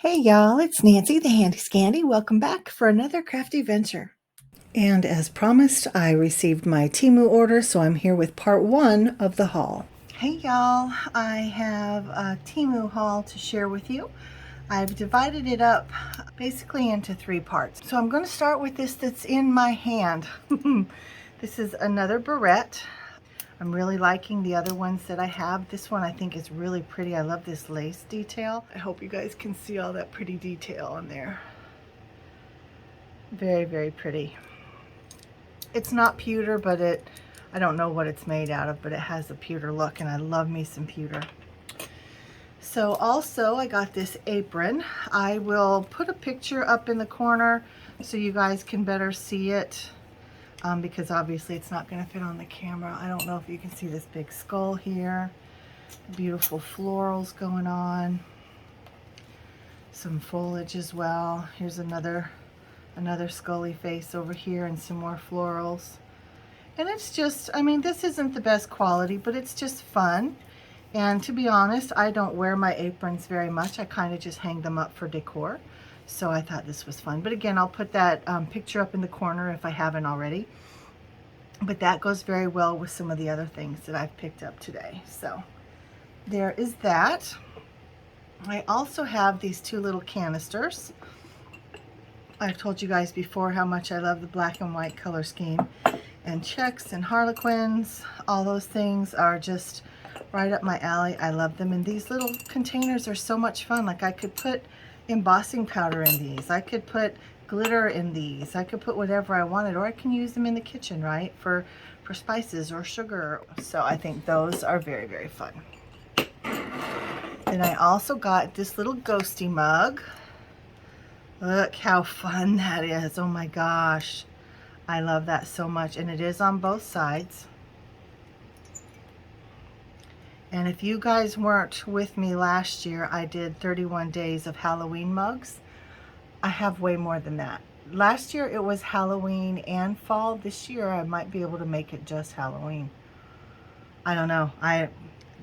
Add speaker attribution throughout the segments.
Speaker 1: Hey y'all, it's Nancy the Handy Scandy. Welcome back for another crafty venture. And as promised, I received my Temu order, so I'm here with part one of the haul. Hey y'all, I have a Temu haul to share with you. I've divided it up basically into three parts. So I'm going to start with this that's in my hand. This is another barrette. I'm really liking the other ones that I have. This one I think is really pretty. I love this lace detail. I hope you guys can see all that pretty detail on there. Very, very pretty. It's not pewter, but I don't know what it's made out of, but it has a pewter look, and I love me some pewter. So also I got this apron. I will put a picture up in the corner so you guys can better see it. Because obviously it's not going to fit on the camera. I don't know if you can see this big skull here. Beautiful florals going on. Some foliage as well. Here's another scully face over here and some more florals. And it's just, I mean, this isn't the best quality, but it's just fun. And to be honest, I don't wear my aprons very much. I kind of just hang them up for decor. So I thought this was fun. But again, I'll put that picture up in the corner if I haven't already. But that goes very well with some of the other things that I've picked up today. So there is that. I also have these two little canisters. I've told you guys before how much I love the black and white color scheme. And checks and harlequins, all those things are just right up my alley. I love them. And these little containers are so much fun. Like I could put embossing powder in these. I could put glitter in these. I could put whatever I wanted, or I can use them in the kitchen, right? For spices or sugar. So I think those are very, very fun. Then I also got this little ghosty mug. Look how fun that is. Oh my gosh. I love that so much. And it is on both sides. And if you guys weren't with me last year, I did 31 days of Halloween mugs. I have way more than that. Last year it was Halloween and fall. This year I might be able to make it just Halloween. I don't know.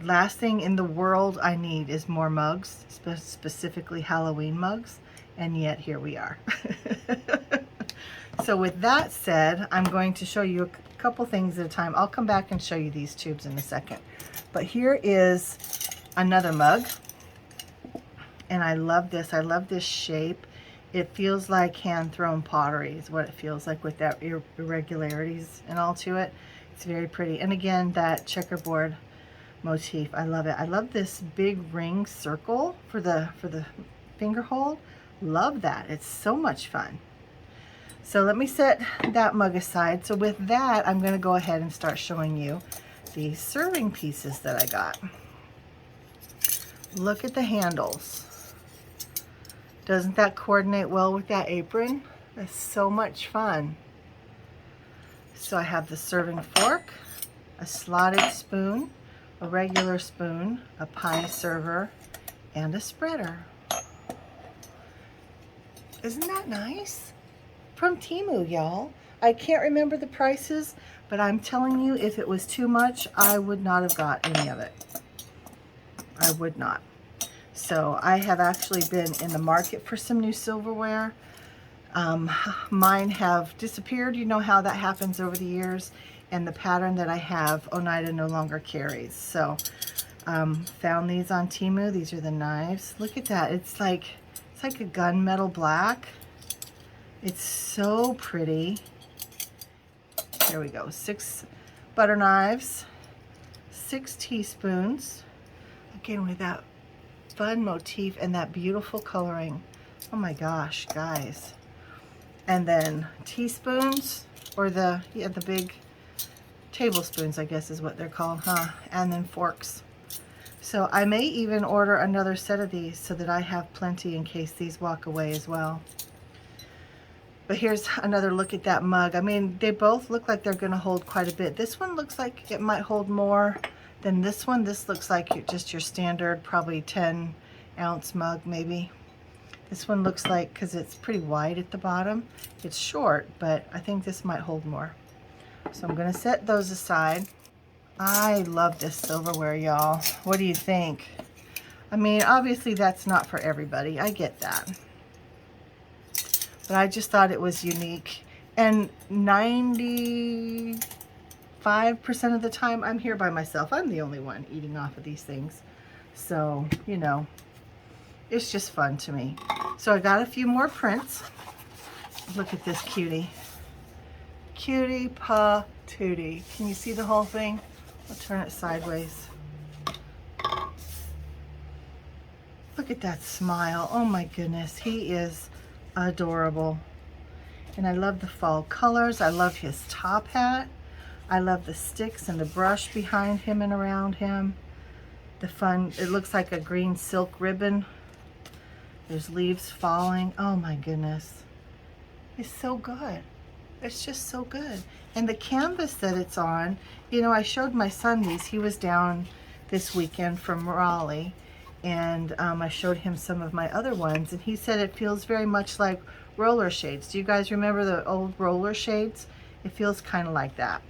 Speaker 1: Last thing in the world I need is more mugs, specifically Halloween mugs. And yet here we are. So with that said, I'm going to show you a couple things at a time. I'll come back and show you these tubes in a second. But here is another mug. And I love this. I love this shape. It feels like hand-thrown pottery is what it feels like with that irregularities and all to it. It's very pretty. And again, that checkerboard motif. I love it. I love this big ring circle for the finger hold. Love that. It's so much fun. So let me set that mug aside. So with that, I'm going to go ahead and start showing you the serving pieces that I got. Look at the handles. Doesn't that coordinate well with that apron? That's so much fun. So I have the serving fork, a slotted spoon, a regular spoon, a pie server, and a spreader. Isn't that nice? From Temu, y'all. I can't remember the prices, but I'm telling you, if it was too much, I would not have got any of it. I would not. So I have actually been in the market for some new silverware. Mine have disappeared. You know how that happens over the years. And the pattern that I have, Oneida no longer carries. So found these on Temu. These are the knives. Look at that. It's like a gunmetal black. It's so pretty. Here we go. 6 butter knives, 6 teaspoons. Again, with that fun motif and that beautiful coloring. Oh my gosh, guys. And then teaspoons, or the big tablespoons, I guess is what they're called, huh? And then forks. So I may even order another set of these so that I have plenty in case these walk away as well. But here's another look at that mug. I mean, they both look like they're going to hold quite a bit. This one looks like it might hold more than this one. This looks like just your standard, probably 10-ounce mug maybe. This one looks like, because it's pretty wide at the bottom, it's short, but I think this might hold more. So I'm going to set those aside. I love this silverware, y'all. What do you think? I mean, obviously that's not for everybody. I get that. But I just thought it was unique. And 95% of the time I'm here by myself. I'm the only one eating off of these things. So, you know, it's just fun to me. So I got a few more prints. Look at this cutie. Cutie patootie. Can you see the whole thing? I'll turn it sideways. Look at that smile. Oh my goodness. He is adorable. And I love the fall colors. I love his top hat. I love the sticks and the brush behind him and around him. The fun, it looks like a green silk ribbon. There's leaves falling. Oh my goodness. It's so good. It's just so good. And the canvas that it's on, you know, I showed my son these. He was down this weekend from Raleigh, and I showed him some of my other ones, and he said it feels very much like roller shades. Do you guys remember the old roller shades? It feels kind of like that.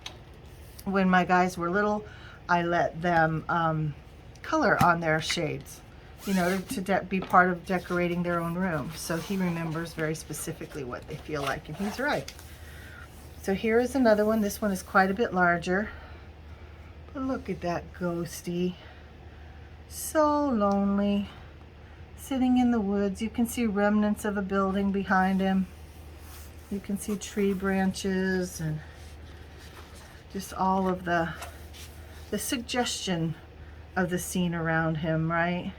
Speaker 1: When my guys were little, I let them color on their shades, you know, to be part of decorating their own room. So he remembers very specifically what they feel like, and he's right. So here is another one. This one is quite a bit larger. But look at that ghosty. So lonely. Sitting in the woods. You can see remnants of a building behind him. You can see tree branches and just all of the suggestion of the scene around him, right?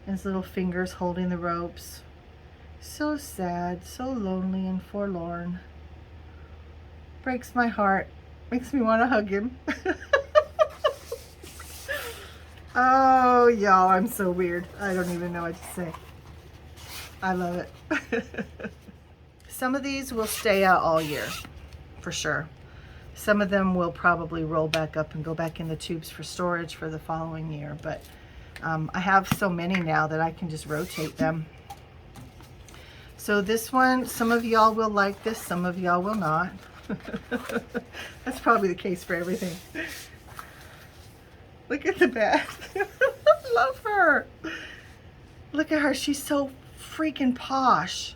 Speaker 1: His little fingers holding the ropes. So sad, so lonely and forlorn. Breaks my heart. Makes me want to hug him. Oh, y'all, I'm so weird. I don't even know what to say. I love it. Some of these will stay out all year, for sure. Some of them will probably roll back up and go back in the tubes for storage for the following year. But I have so many now that I can just rotate them. So this one, some of y'all will like this, some of y'all will not. That's probably the case for everything. Look at the bat. Love her. Look at her. She's so freaking posh.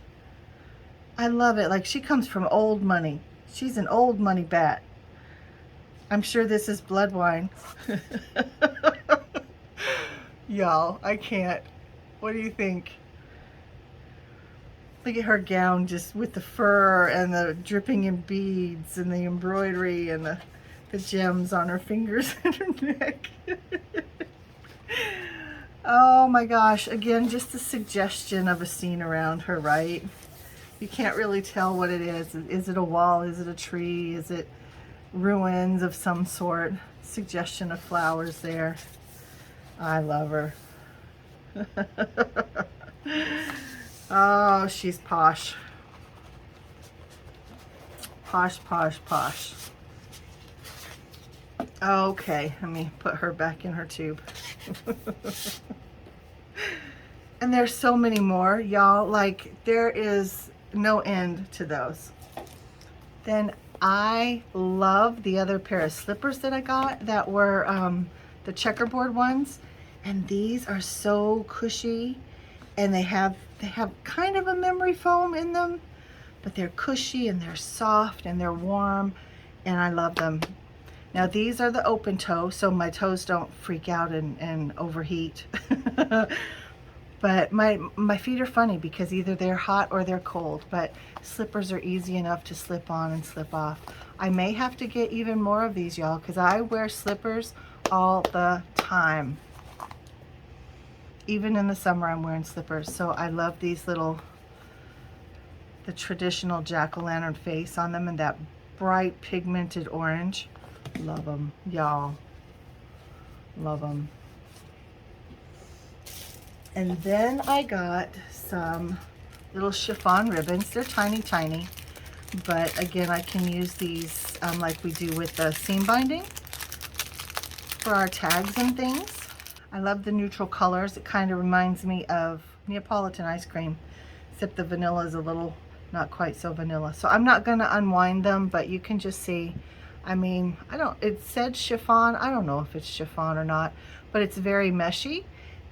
Speaker 1: I love it. Like, she comes from old money. She's an old money bat. I'm sure this is blood wine. Y'all, I can't. What do you think? Look at her gown, just with the fur and the dripping in beads and the embroidery and the gems on her fingers and her neck. Oh my gosh, again, just a suggestion of a scene around her, right? You can't really tell what it is. Is it a wall? Is it a tree? Is it ruins of some sort? Suggestion of flowers there. I love her. Oh, she's posh. Posh, posh, posh. Okay, let me put her back in her tube. And there's so many more, y'all. Like, there is no end to those. Then I love the other pair of slippers that I got that were the checkerboard ones. And these are so cushy. And they have kind of a memory foam in them, but they're cushy and they're soft and they're warm, and I love them. Now these are the open toe, so my toes don't freak out and overheat. But my feet are funny because either they're hot or they're cold, but slippers are easy enough to slip on and slip off. I may have to get even more of these, y'all, because I wear slippers all the time. Even in the summer, I'm wearing slippers. So I love these little, the traditional jack-o'-lantern face on them and that bright pigmented orange. Love them, y'all. Love them. And then I got some little chiffon ribbons. They're tiny, tiny. But again, I can use these like we do with the seam binding for our tags and things. I love the neutral colors. It kind of reminds me of Neapolitan ice cream, except the vanilla is a little not quite so vanilla. So I'm not going to unwind them, but you can just see, I mean, it said chiffon. I don't know if it's chiffon or not, but it's very meshy.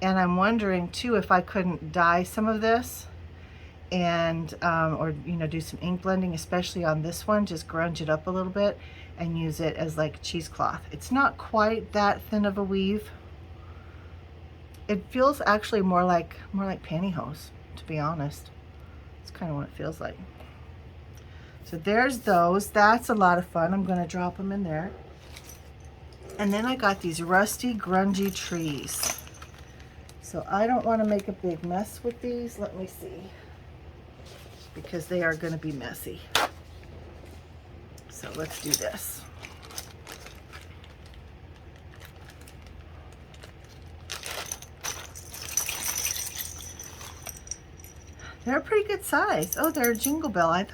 Speaker 1: And I'm wondering too if I couldn't dye some of this and or you know, do some ink blending, especially on this one, just grunge it up a little bit and use it as like cheesecloth. It's not quite that thin of a weave. It feels actually more like pantyhose, to be honest. It's kind of what it feels like. So there's those. That's a lot of fun. I'm going to drop them in there. And then I got these rusty, grungy trees. So I don't want to make a big mess with these. Let me see. Because they are going to be messy. So let's do this. They're a pretty good size. Oh, they're a Jingle Bell. I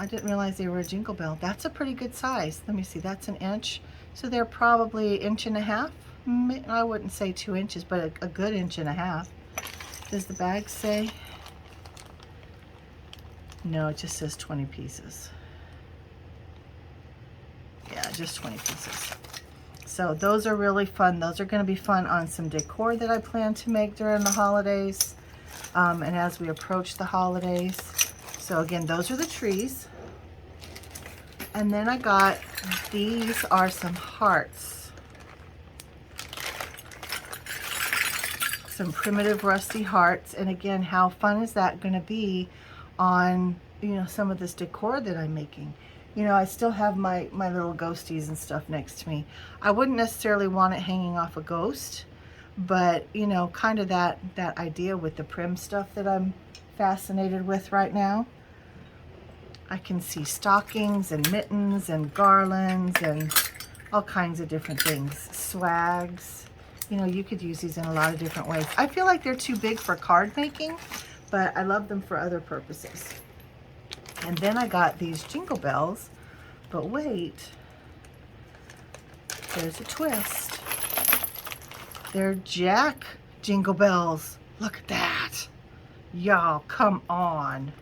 Speaker 1: didn't realize they were a Jingle Bell. That's a pretty good size. Let me see, that's an inch. So they're probably 1.5 inches. I wouldn't say 2 inches, but a good 1.5 inches. Does the bag say? No, it just says 20 pieces. Yeah, just 20 pieces. So those are really fun. Those are gonna be fun on some decor that I plan to make during the holidays. And as we approach the holidays. So again, those are the trees. And then I got, these are some hearts. Some primitive rusty hearts. And again, how fun is that gonna be on, you know, some of this decor that I'm making? You know, I still have my little ghosties and stuff next to me. I wouldn't necessarily want it hanging off a ghost, but you know, kind of that idea with the prim stuff that I'm fascinated with right now. I can see stockings and mittens and garlands and all kinds of different things. Swags. You know, you could use these in a lot of different ways. I feel like they're too big for card making, but I love them for other purposes. And then I got these Jingle Bells, but wait, there's a twist. They're Jack Jingle Bells. Look at that. Y'all, come on.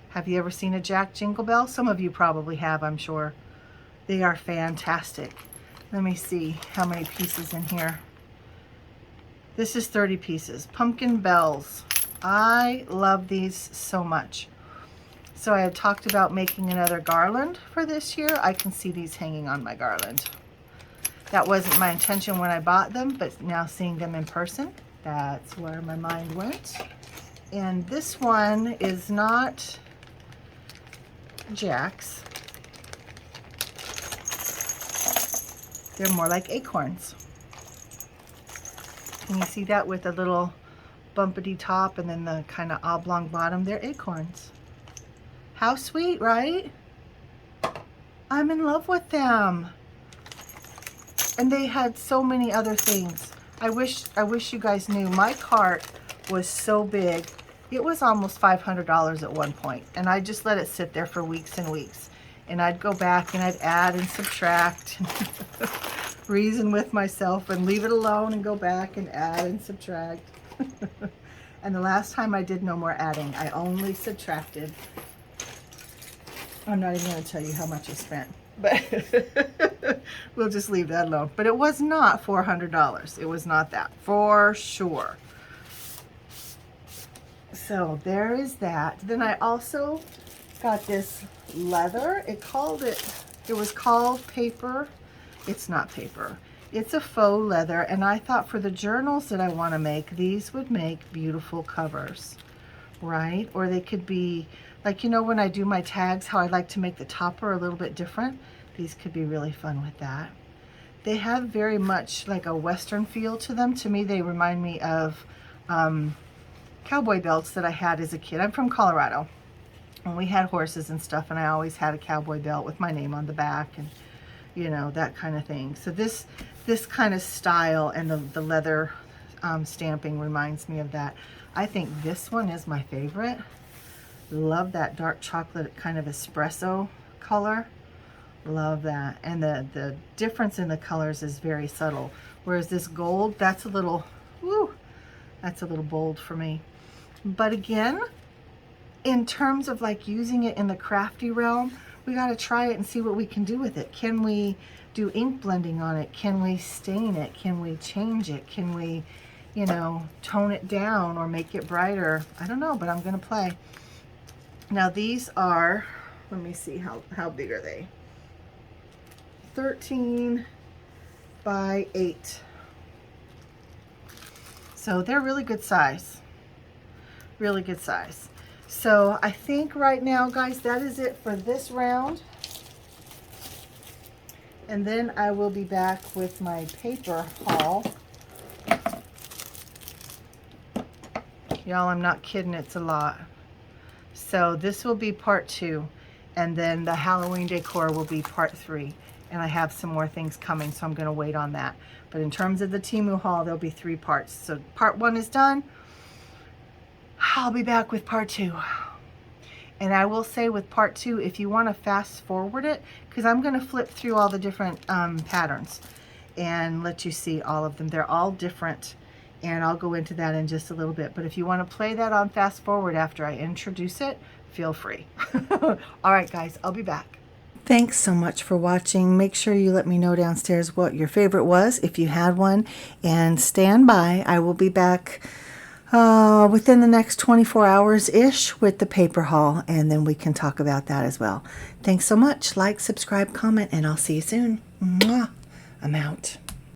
Speaker 1: Have you ever seen a Jack Jingle Bell? Some of you probably have, I'm sure. They are fantastic. Let me see how many pieces in here. This is 30 pieces. Pumpkin bells. I love these so much. So I had talked about making another garland for this year. I can see these hanging on my garland. That wasn't my intention when I bought them, but now seeing them in person, that's where my mind went. And this one is not Jack's. They're more like acorns. Can you see that with a little bumpity top and then the kind of oblong bottom? They're acorns. How sweet, right? I'm in love with them. And they had so many other things. I wish you guys knew. My cart was so big. It was almost $500 at one point. And I just let it sit there for weeks and weeks. And I'd go back and I'd add and subtract. Reason with myself and leave it alone and go back and add and subtract. And the last time I did no more adding. I only subtracted. I'm not even going to tell you how much I spent. But we'll just leave that alone. But it was not $400. It was not that, for sure. So there is that. Then I also got this leather. It was called paper. It's not paper. It's a faux leather. And I thought for the journals that I want to make, these would make beautiful covers, right? Or they could be, like, you know, when I do my tags, how I like to make the topper a little bit different. These could be really fun with that. They have very much like a Western feel to them. To me, they remind me of cowboy belts that I had as a kid. I'm from Colorado, and we had horses and stuff, and I always had a cowboy belt with my name on the back and, you know, that kind of thing. So this kind of style and the leather stamping reminds me of that. I think this one is my favorite. Love that dark chocolate kind of espresso color. Love that. And the difference in the colors is very subtle. Whereas this gold, that's a little, woo, that's a little bold for me. But again, in terms of like using it in the crafty realm, we got to try it and see what we can do with it. Can we do ink blending on it? Can we stain it? Can we change it? Can we, you know, tone it down or make it brighter. I don't know, but I'm going to play. Now these are, let me see, how big are they? 13 by 8. So they're really good size. Really good size. So I think right now, guys, that is it for this round. And then I will be back with my paper haul. Y'all, I'm not kidding, it's a lot. So this will be part 2, and then the Halloween decor will be part 3. And I have some more things coming, so I'm going to wait on that. But in terms of the Temu haul, there'll be 3 parts. So part 1 is done. I'll be back with part 2. And I will say with part 2, if you want to fast forward it, because I'm going to flip through all the different patterns and let you see all of them. They're all different, and I'll go into that in just a little bit. But if you want to play that on fast forward after I introduce it, feel free. All right, guys, I'll be back. Thanks so much for watching. Make sure you let me know downstairs what your favorite was, if you had one, and stand by. I will be back within the next 24 hours-ish with the paper haul, and then we can talk about that as well. Thanks so much. Like, subscribe, comment, and I'll see you soon. Mwah. I'm out.